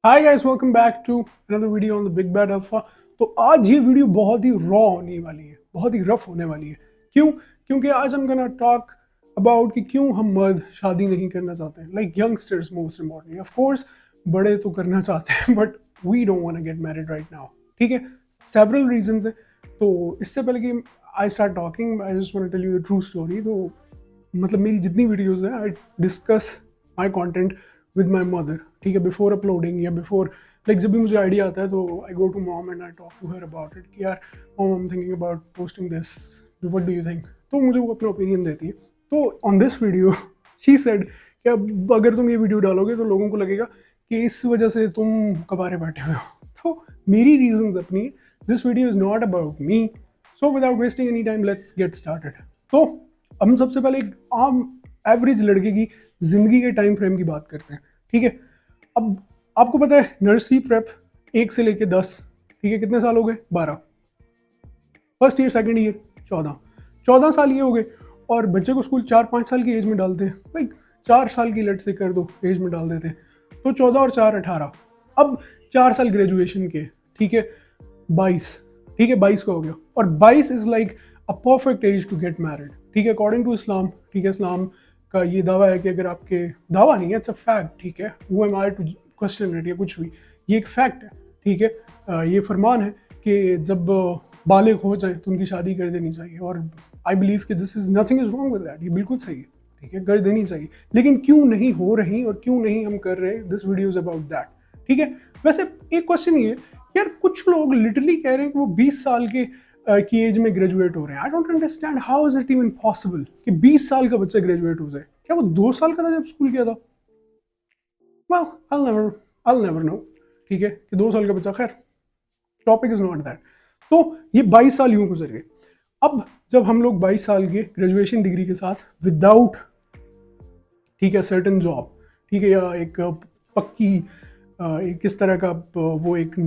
Hi guys, welcome back to another video on the big bad alpha. तो आज ये video बहुत ही raw होने वाली है, बहुत ही रफ होने वाली है। क्यों? क्योंकि आज हम गोना टॉक अबाउट कि क्यों हम मर्द शादी नहीं करना चाहते हैं, like youngsters most importantly. Of course बड़े तो करना चाहते हैं but we don't want to get married right now. ठीक है, सेवरल रीजंस है। तो इससे पहले कि I start talking, I just want to tell you the true story. तो मतलब मेरी जितनी वीडियोस हैं, I discuss my content with my mother. ठीक है, बिफोर अपलोडिंग या बिफोर लाइक जब भी मुझे आइडिया आता है तो I go to mom and I talk to her about it कि यार mom I am thinking about posting this, what do you think. तो मुझे वो अपना ओपिनियन देती है। तो on this video she said कि अब अगर तुम ये वीडियो डालोगे तो लोगों को लगेगा कि इस वजह से तुम कबारे बैठे हुए हो। तो मेरी रीजंस अपनी, this video is not about me. So without wasting any time let's get started. तो हम सबसे पहले एक आम एवरेज लड़के की जिंदगी के टाइम फ्रेम की बात करते हैं। ठीक है, अब आपको पता है नर्सरी प्रेप 1 से लेके 10, ठीक है, कितने साल हो गए? 12। फर्स्ट ईयर, सेकंड ईयर 14, 14 साल ये हो गए। और बच्चे को स्कूल 4-5 साल की एज में डालते हैं। भाई 4 साल की लट से कर दो एज में डाल देते हैं, तो 14 और 4 18। अब 4 साल ग्रेजुएशन के, ठीक है, 22, ठीक है, 22 का हो गया। और 22 is like a perfect age to get married. ठीक है, अकॉर्डिंग टू इस्लाम। ठीक है, इस्लाम का ये दावा है कि अगर आपके, दावा नहीं है, इट्स अ फैक्ट। ठीक है, वो am I to question it या कुछ भी, ये एक फैक्ट है। ठीक है, ये फरमान है कि जब बालिग हो जाए तो उनकी शादी कर देनी चाहिए। और आई बिलीव कि this is nothing is wrong with that, ये बिल्कुल सही है। ठीक है, कर देनी चाहिए। लेकिन क्यों नहीं हो रही और क्यों नहीं हम कर रहे, this video is about that. ठीक है, वैसे एक क्वेश्चन ये, यार कुछ लोग लिटरली कह रहे हैं कि वो 20 साल के की एज में ग्रेजुएट हो रहे हैं। I don't understand how is it even possible कि 20 साल का बच्चा ग्रेजुएट हो जाए। क्या वो 2 साल का था जब स्कूल गया था? Well, I never know. ठीक है, कि 2 साल का बच्चा, खैर टॉपिक इज नॉट दैट। तो ये 22 साल यूं गुजर गए। अब जब हम लोग 22 साल के ग्रेजुएशन डिग्री के साथ विदाउट, ठीक है, सर्टन जॉब, ठीक है, या एक पक्की एक किस तरह का वो एक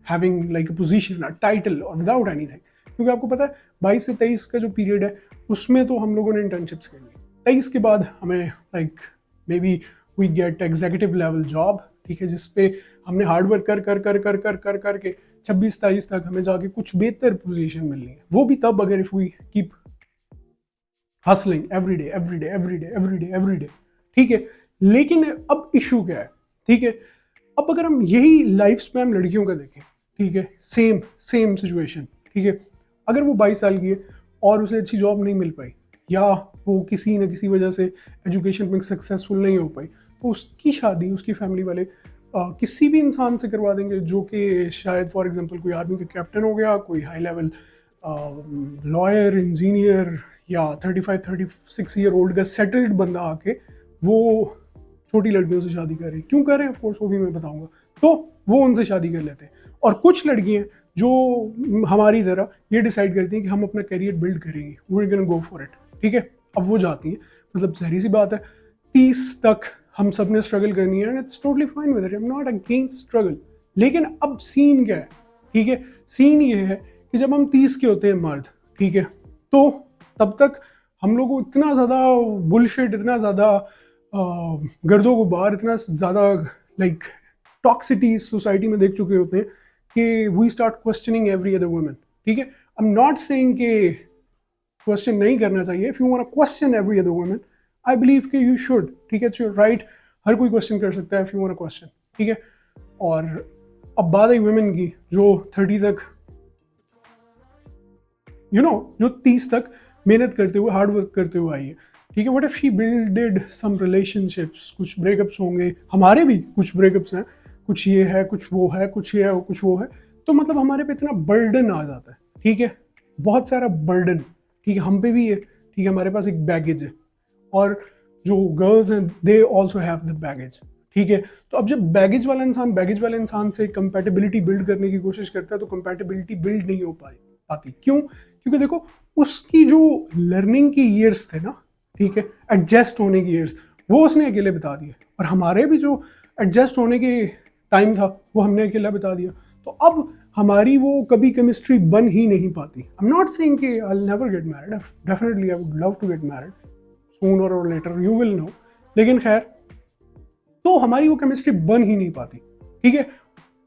having like a position, a title, और विदाउट एनीथिंग। क्योंकि आपको पता है 22 से 23 का जो पीरियड है उसमें तो हम लोगों ने इंटर्नशिप्स करनी है। 23 के बाद हमें like maybe we get executive level job. ठीक है, जिसपे हमने हार्डवर्क कर कर कर कर कर कर करके 26-23 तक हमें जाके कुछ बेहतर पोजीशन मिलनी है। वो भी तब अगर if we keep hustling every day every day every day every day every day. ठीक है, लेकिन अब इशू क्या है? ठीक है, अब अगर हम यही लाइफ स्पैन लड़कियों का देखें, ठीक है, सेम सेम सिचुएशन। ठीक है, अगर वो 22 साल की है और उसे अच्छी जॉब नहीं मिल पाई, या वो किसी न किसी वजह से एजुकेशन में सक्सेसफुल नहीं हो पाई, तो उसकी शादी उसकी फैमिली वाले किसी भी इंसान से करवा देंगे, जो कि शायद फॉर एग्जांपल कोई आर्मी का कैप्टन हो गया, कोई हाई लेवल लॉयर, इंजीनियर, या 35-36 ईयर ओल्ड का सेटल्ड बंदा आके वो छोटी लड़कियों से शादी कर रही। क्यों कर रहे हैं, ऑफकोर्स वो भी मैं बताऊंगा। तो वो उनसे शादी कर लेते हैं। और कुछ लड़कियां जो हमारी तरह ये डिसाइड करती हैं कि हम अपना करियर बिल्ड करेंगे, we are gonna go for it. ठीक है, अब वो जाती हैं, मतलब जहरी सी बात है, 30 तक हम सब ने स्ट्रगल करनी है, and it's totally fine with it, I am not against struggle. लेकिन अब सीन क्या है? ठीक है, सीन ये है कि जब हम 30 के होते हैं मर्द, ठीक है, तो तब तक हम लोग को इतना ज़्यादा बुलशिट, इतना ज़्यादा गर्दों गुबार, इतना ज़्यादा लाइक टॉक्सिटी सोसाइटी में देख चुके होते हैं कि we start questioning every other woman. ठीक है, आई एम नॉट सेइंग कि क्वेश्चन नहीं करना चाहिए। If you want to question every other woman, I believe कि यू शुड। ठीक है, इट्स योर राइट, हर कोई क्वेश्चन कर सकता है if you want to question. ठीक है, और अब बात आई वुमेन की जो 30 तक, जो 30 तक मेहनत करते हुए, हार्ड वर्क करते हुए आई है। ठीक है, what if she builded some relationships, कुछ ब्रेकअप्स होंगे, हमारे भी कुछ ब्रेकअप्स हैं, कुछ ये है, कुछ वो है, कुछ ये है, कुछ वो है। तो मतलब हमारे पे इतना बर्डन आ जाता है। ठीक है, बहुत सारा बर्डन, ठीक है, हम पे भी है। ठीक है, हमारे पास एक बैगेज है, और जो गर्ल्स हैं they also have the baggage. ठीक है, तो अब जब बैगेज वाले इंसान से कंपैटिबिलिटी बिल्ड करने की कोशिश करता है, तो कंपैटिबिलिटी बिल्ड नहीं हो पाती। क्यों? क्योंकि देखो, उसकी जो लर्निंग की ईयर्स थे ना, ठीक है, एडजस्ट होने की ईयर्स, वो उसने अकेले बता दिए। और हमारे भी जो एडजस्ट होने के टाइम था वो हमने अकेला बता दिया। तो अब हमारी वो कभी केमिस्ट्री बन ही नहीं पाती। आई एम नॉट सेइंग कि I will never get married, definitely I would love to get married sooner और लेटर, यू विल नो। लेकिन खैर, तो हमारी वो केमिस्ट्री बन ही नहीं पाती। ठीक है।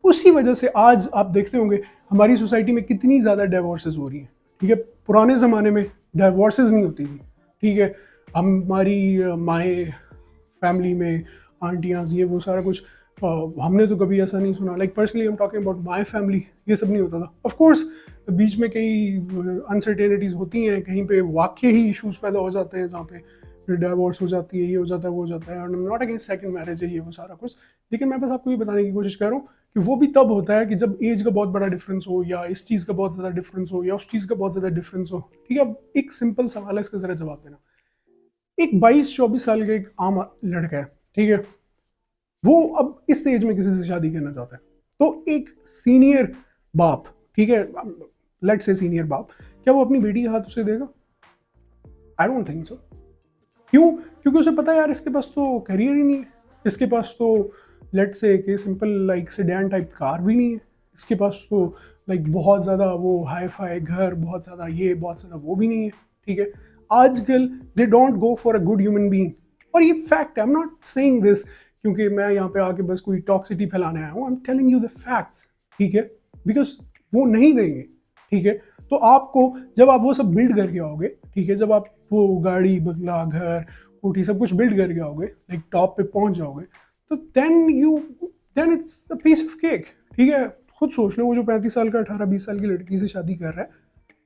उसी वजह से आज आप देखते होंगे हमारी सोसाइटी में कितनी ज़्यादा डाइवोर्सेस हो रही हैं, ठीक है। पुराने ज़माने में डाइवोर्सेस नहीं होती थी, ठीक है। हमारी माएँ फैमिली में आंटियाँ ये वो सारा कुछ हमने तो कभी ऐसा नहीं सुना। Like personally I am talking about my family, ये सब नहीं होता था। ऑफ कोर्स बीच में कई अनसर्टेनिटीज़ होती हैं, कहीं पे वाकई ही इश्यूज़ पैदा हो जाते हैं जहाँ पे डाइवोर्स हो जाती है, ये हो जाता है, वो हो जाता है। And not against second marriage है, ये वो सारा कुछ। लेकिन मैं बस आपको ये बताने की कोशिश कर रहा हूँ कि वो भी तब होता है कि जब एज का बहुत बड़ा डिफरेंस हो, या इस चीज़ का बहुत ज़्यादा डिफरेंस हो, या उस चीज़ का बहुत ज़्यादा डिफरेंस हो, ठीक है। अब एक सिंपल सवाल है, इसका ज़रा जवाब देना। एक 22-24 साल का एक आम लड़का है, ठीक है। वो अब इस एज में किसी से शादी करना चाहता है, तो एक सीनियर बाप, ठीक है, लेट्स से सीनियर बाप, क्या वो अपनी बेटी का हाथ उसे देगा? I don't think so. क्यों? क्योंकि उसे पता है यार इसके पास तो करियर ही नहीं है, इसके पास तो लेट्स से कि simple like sedan type car भी नहीं है, इसके पास तो लाइक बहुत ज़्यादा वो हाई फाई घर, बहुत ज़्यादा ये, बहुत ज़्यादा वो भी नहीं है, ठीक है। आजकल they don't go for a good human being, और ये फैक्ट है। I am not saying this क्योंकि मैं यहाँ पे आके बस कोई टॉक्सिटी फैलाने आया हूँ। I am telling you the facts, ठीक है। बिकॉज वो नहीं देंगे, ठीक है। तो आपको जब आप वो सब बिल्ड करके आओगे, ठीक है, जब आप वो गाड़ी, बंगला, घर, कोठी सब कुछ बिल्ड करके आओगे, लाइक टॉप पे पहुंच जाओगे, तो then it's a piece of cake, ठीक है। खुद सोच लो, वो जो 35 साल का 18-20 साल की लड़की से शादी कर रहा है,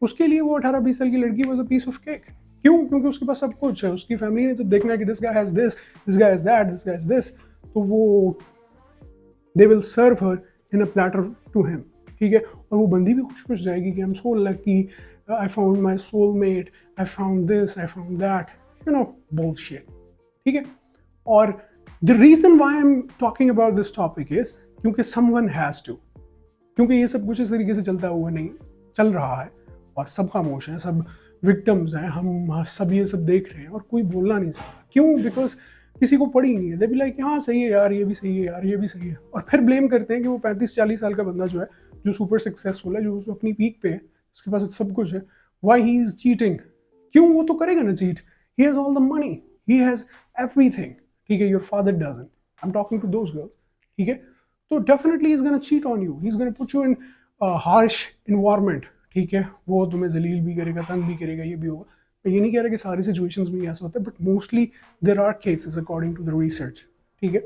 उसके लिए वो 18-20 साल की लड़की was a piece of cake. क्यों? क्योंकि उसके पास सब कुछ है। उसकी फैमिली ने जब देखना है कि this guy has this, this guy has that, this guy has this, तो वो they will serve her in a platter to him, ठीक है। और वो बंदी भी खुश खुश जाएगी कि I am so lucky, I found my soulmate, I found this, I found that, you know, bullshit, ठीक है। और the reason why I am talking about this topic is क्योंकि समवन हैज टू, क्योंकि ये सब कुछ इस तरीके से चलता हुआ नहीं चल रहा है, और सब खामोश हैं, सब विक्टिम्स हैं, हम सब ये सब देख रहे हैं और कोई बोलना नहीं चाहता। क्यों? बिकॉज किसी को पड़ी नहीं है। दे बी लाइक हाँ सही है यार, ये भी सही है यार, ये भी सही है, और फिर ब्लेम करते हैं कि वो 35-40 साल का बंदा जो है, जो सुपर सक्सेसफुल है, जो अपनी पीक पे है, उसके पास सब कुछ है, वाई ही इज चीटिंग। क्यों? वो तो करेगा ना cheat, he has all the money, he has everything, ठीक है। Your father doesn't, I am talking to those girls, ठीक है। तो definitely is gonna cheat on you, he is gonna put you in harsh environment, ठीक है। वो तुम्हें जलील भी करेगा, तंग भी करेगा, ये भी होगा। मैं ये नहीं कह रहा कि सारी सिचुएशंस में ऐसा होता है, but mostly there are cases according to the research, ठीक है।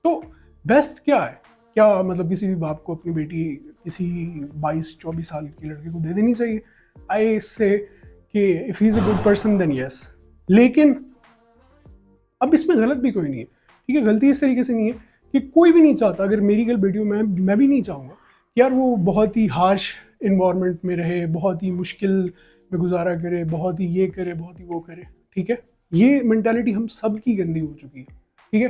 तो बेस्ट क्या है? क्या मतलब किसी भी बाप को अपनी बेटी किसी 22-24 साल की लड़के को दे देनी चाहिए? आई से कि if he is a good person then yes. लेकिन अब इसमें गलत भी कोई नहीं है, ठीक है। गलती इस तरीके से नहीं है कि कोई भी नहीं चाहता, अगर मेरी गल बेटी हो, मैं भी नहीं चाहूँगा कि यार वो बहुत ही हार्श इन्वायरमेंट में रहे, बहुत ही मुश्किल में गुजारा करे, बहुत ही ये करे, बहुत ही वो करे, ठीक है। ये मेंटालिटी हम सब की गंदी हो चुकी है, ठीक है।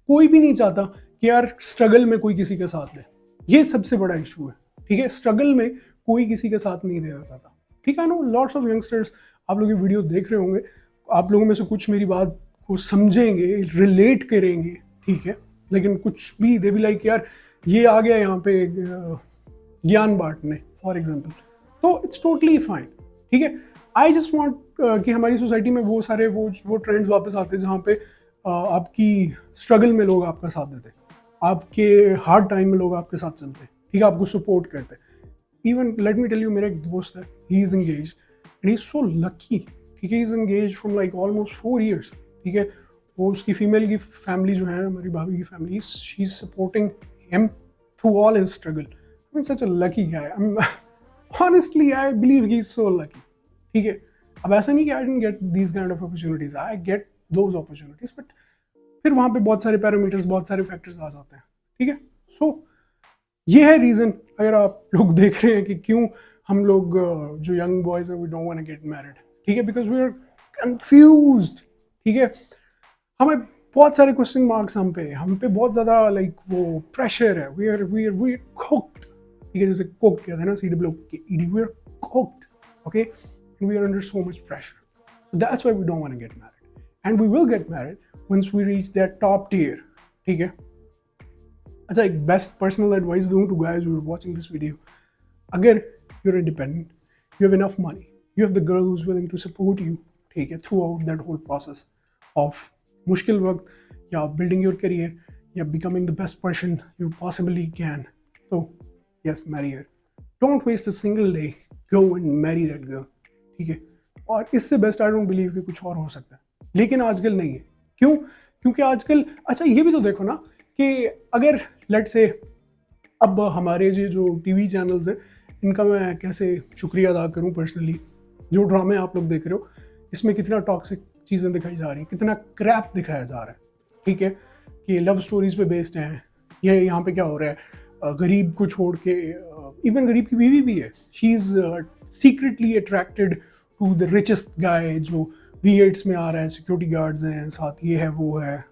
कोई भी नहीं चाहता कि यार स्ट्रगल में कोई किसी का साथ दे, ये सबसे बड़ा इशू है, ठीक है। स्ट्रगल में कोई किसी का साथ नहीं देना चाहता, ठीक है। नो लॉट्स ऑफ यंगस्टर्स, आप लोग ये वीडियो देख रहे होंगे, आप लोगों में से कुछ मेरी बात को समझेंगे, रिलेट करेंगे, ठीक है। लेकिन कुछ भी दे भी लाइक यार ये आ गया यहाँ पे ज्ञान बांटने फॉर एग्जाम्पल, तो इट्स टोटली फाइन, ठीक है। आई जस्ट वॉन्ट कि हमारी सोसाइटी में वो सारे वो ट्रेंड्स वापस आते हैं जहाँ पे आपकी स्ट्रगल में लोग आपका साथ देते, आपके हार्ड टाइम में लोग आपके साथ चलते, ठीक है, आपको सपोर्ट करते। Even let me tell you, मेरा एक दोस्त है, he is engage and he is so lucky, ठीक है। He is engage from like almost 4 years, ठीक है। वो उसकी फीमेल की फैमिली जो है, हमारी भाभी की family, she is supporting him through all his struggle. I mean such a lucky guy, honestly I believe he is so lucky, ठीक है। अब ऐसा नहीं कि I didn't get these kind of opportunities, I get those opportunities, but फिर वहाँ पे बहुत सारे पैरामीटर्स, बहुत सारे फैक्टर्स आ जाते हैं, ठीक है। सो ये है रीज़न, अगर आप लोग देख रहे हैं कि क्यों हम लोग जो यंग बॉयज हैं, we don't want to get married, ठीक है, बिकॉज वी आर कंफ्यूज्ड, ठीक है। हमें बहुत सारे क्वेश्चन मार्क्स हम पे बहुत ज़्यादा लाइक वो प्रेशर है, वी आर कुक्ड, ठीक है। जैसे कुक कहते हैं ना, CWOKED, we are cooked, okay, and we are under so much pressure, so that's why we don't want to get married, and we will get married once we reach that top tier, ठीक है। अच्छा, एक best personal advice दूँ to guys who are watching this video, अगर you are independent, you have enough money, you have the girl who is willing to support you, ठीक है, through out that whole process of मुश्किल वक्त या building your career या becoming the best person you possibly can, तो yes, marry her. Don't waste a single day, go and marry that girl, ठीक है। और इससे बेस्ट आई डोंट बिलीव कि कुछ और हो सकता है, लेकिन आजकल नहीं है। क्यों? क्योंकि आजकल, अच्छा ये भी तो देखो ना कि अगर लेट्स से अब हमारे जो टीवी चैनल्स हैं, इनका मैं कैसे शुक्रिया अदा करूं पर्सनली। जो ड्रामे आप लोग देख रहे हो, इसमें कितना टॉक्सिक चीज़ें दिखाई जा रही हैं, कितना क्रैप दिखाया जा रहा है, ठीक है, कि लव स्टोरीज पे बेस्ड हैं। ये यहाँ पे क्या हो रहा है, गरीब को छोड़ के, इवन गरीब की बीवी भी है, she is secretly attracted to the richest guy जो V8s में आ रहा है, सिक्योरिटी गार्ड्स हैं साथ, ये है वो है।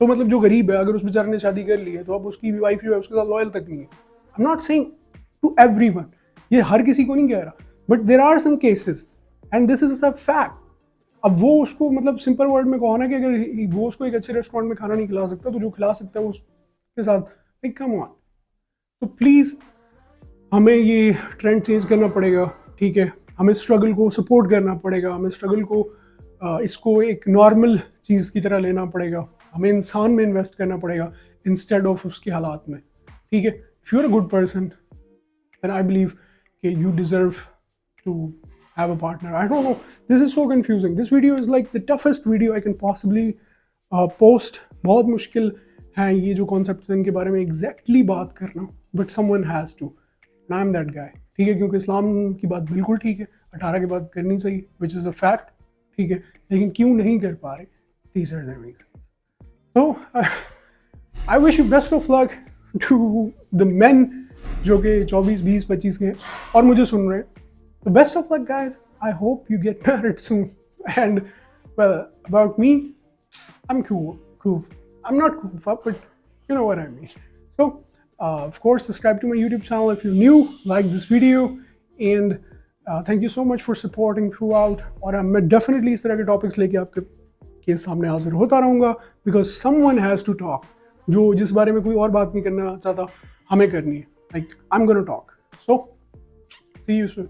तो मतलब जो गरीब है, अगर उस बेचारे ने शादी कर ली है, तो अब उसकी वाइफ जो है उसके साथ लॉयल तक नहीं है। I am not saying to everyone, ये हर किसी को नहीं कह रहा, but there are some cases and this is a fact. अब वो उसको मतलब सिंपल वर्ड में कहो ना कि अगर वो उसको एक अच्छे रेस्टोरेंट में खाना नहीं खिला सकता, तो जो खिला सकता है वो उसके साथ, लाइक कम ऑन। तो प्लीज़ हमें ये ट्रेंड चेंज करना पड़ेगा, ठीक है। हमें स्ट्रगल को सपोर्ट करना पड़ेगा, हमें स्ट्रगल को इसको एक नॉर्मल चीज़ की तरह लेना पड़ेगा, हमें इंसान में इन्वेस्ट करना पड़ेगा इंस्टेड ऑफ उसके हालात में, ठीक है। If you are a good person then I believe कि you deserve to have a partner. I don't know. This is so confusing. This video is like the toughest video I can possibly post. बहुत मुश्किल है ये जो concept है इनके बारे में एग्जैक्टली बात करना, but someone has to. And I'm that guy. ठीक है, क्योंकि इस्लाम की बात बिल्कुल ठीक है, 18 के बाद करनी चाहिए, which is a fact, ठीक है, लेकिन क्यों नहीं कर पा रहे? These are the reasons. So I wish you best of luck to the men जो कि 24, 20, 25 के हैं और मुझे सुन रहे हैं. So best of luck guys. I hope you get married soon. And well, about me, I'm cool. I'm not cool, but you know what I mean. So of course, subscribe to my YouTube channel if you're new, like this video, and thank you so much for supporting throughout. और मैं definitely इस तरह के topics लेके आपके सामने हाजिर होता रहूँगा, because someone has to talk. जो जिस बारे में कोई और बात नहीं करना चाहता, हमें करनी है. Like, I'm gonna talk. So, see you soon.